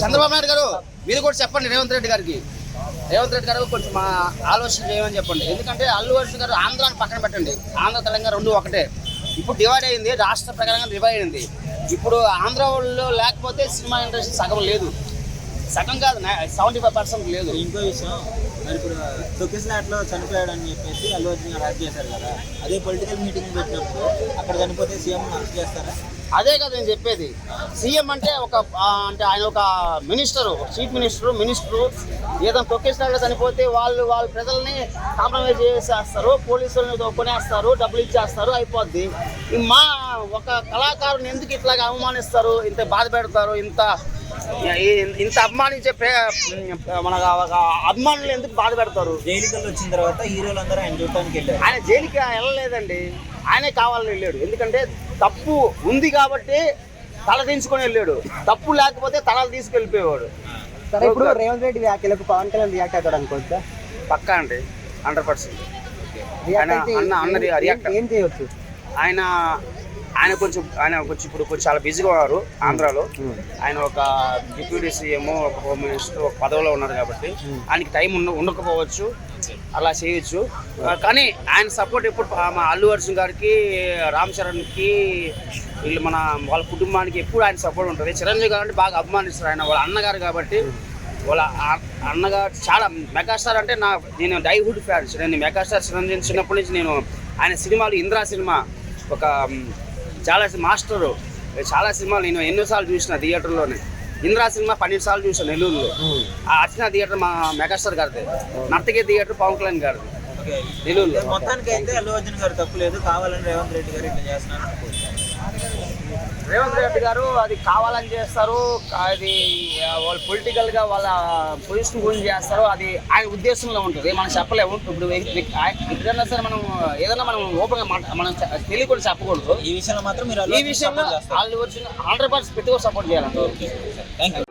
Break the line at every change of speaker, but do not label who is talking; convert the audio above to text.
చంద్రబాబు నాయుడు గారు మీరు కూడా చెప్పండి రేవంత్ రెడ్డి గారికి. రేవంత్ రెడ్డి గారు కొంచెం మా ఆలోచన చేయమని చెప్పండి. ఎందుకంటే అల్లు అర్జున్ గారు ఆంధ్రాన్ని పక్కన పెట్టండి, ఆంధ్ర తెలంగాణ రెండు ఒకటే. ఇప్పుడు డివైడ్ అయింది, రాష్ట్ర ప్రకారంగా డివైడ్ అయింది. ఇప్పుడు ఆంధ్ర వాళ్ళు లేకపోతే సినిమా ఇండస్ట్రీ సగం లేదు, సగం కాదు 75% లేదు.
ఇంకో విషయం, మరి ఇప్పుడు తొక్కిసలాట్లో చనిపోయాడని చెప్పేసి అల్లు అర్జున్ గారు అరెస్ట్ చేశారు కదా, అదే పొలిటికల్ మీటింగ్ పెట్టినప్పుడు అక్కడ చనిపోతే సీఎం అరెస్ట్ చేస్తారా?
అదే కదా నేను చెప్పేది. సీఎం అంటే అంటే ఆయన ఒక మినిస్టరు, చీఫ్ మినిస్టరు ఏదైనా తొక్కేసినట్లు చనిపోతే వాళ్ళ ప్రజల్ని కాంప్రమైజ్ చేసేస్తారు, పోలీసులను కొనేస్తారు, డబ్బులు ఇచ్చేస్తారు, అయిపోద్ది. మా ఒక కళాకారుని ఎందుకు ఇట్లాగా అవమానిస్తారు, ఇంత బాధ పెడతారు, ఇంత అభిమానించే మన అభిమానులు ఎందుకు బాధ పెడతారు?
జైలుకి వచ్చిన తర్వాత హీరోలందరూ ఆయన చూడటానికి వెళ్ళారు.
ఆయన జైలుకి వెళ్ళలేదండి, ఆయనే కావాలని వెళ్ళాడు. ఎందుకంటే తప్పు ఉంది కాబట్టి తల దించుకొని వెళ్ళాడు, తప్పు లేకపోతే తలలు తీసుకెళ్ళిపోయేవాడు.
సరే, ఇప్పుడు రేవంత్ రెడ్డి వ్యాఖ్యలకు పవన్ కళ్యాణ్ రియాక్ట్ అవుతాడు అనుకోవచ్చా?
పక్కా అండి, 100%.
ఏం చేయవచ్చు?
ఆయన కొంచెం ఇప్పుడు కొంచెం చాలా బిజీగా ఉన్నారు ఆంధ్రాలో. ఆయన ఒక డిప్యూటీ సీఎం, ఒక హోమ్ మినిస్టర్, ఒక పదవిలో ఉన్నారు కాబట్టి ఆయనకి టైం ఉండకపోవచ్చు, అలా చేయొచ్చు. కానీ ఆయన సపోర్ట్ ఎప్పుడు మా అల్లు అర్జున్ గారికి, రామ్ చరణ్కి, వీళ్ళు వాళ్ళ కుటుంబానికి ఎప్పుడు ఆయన సపోర్ట్ ఉంటుంది. చిరంజీవి గారు అంటే బాగా అభిమానిస్తారు, ఆయన వాళ్ళ అన్నగారు కాబట్టి. వాళ్ళ అన్నగారు చాలా మెగాస్టార్ అంటే నేను డైహుడ్ ఫ్యాన్స్. నేను మెగాస్టార్ చిరంజీవి చిన్నప్పటి నుంచి నేను ఆయన సినిమాలు, ఇంద్రా సినిమా ఒక చాలా మాస్టరు, చాలా సినిమాలు నేను ఎన్నోసార్లు చూసిన థియేటర్లోనే. ఇంద్రా సినిమా 12 సార్లు చూసాను నెల్లూరులో. ఆ అర్చన థియేటర్ మా మెగాస్టార్ గారిది, నర్తకి థియేటర్ పవన్ కళ్యాణ్ గారిది నెల్లూరులో.
మొత్తానికి అయితే అల్లు అర్జున్ గారు తప్పు లేదు, కావాలని రేవంత్ రెడ్డి గారు ఇట్లా చేస్తున్నారు.
రేవంత్ రెడ్డి గారు అది కావాలని చేస్తారు, అది వాళ్ళు పొలిటికల్గా వాళ్ళ పొజిషన్ గురించి చేస్తారు, అది ఆయన ఉద్దేశంలో ఉంటుంది, మనం చెప్పలేము. ఇప్పుడు ఎక్కడైనా సరే మనం ఏదైనా మనం ఓపెన్గా మనం తెలియకుండా చెప్పకూడదు.
ఈ విషయంలో మాత్రం
ఈ విషయంలో వాళ్ళు వచ్చిన 100% పెట్టుకో సపోర్ట్ చేయాలండి.
Thank you.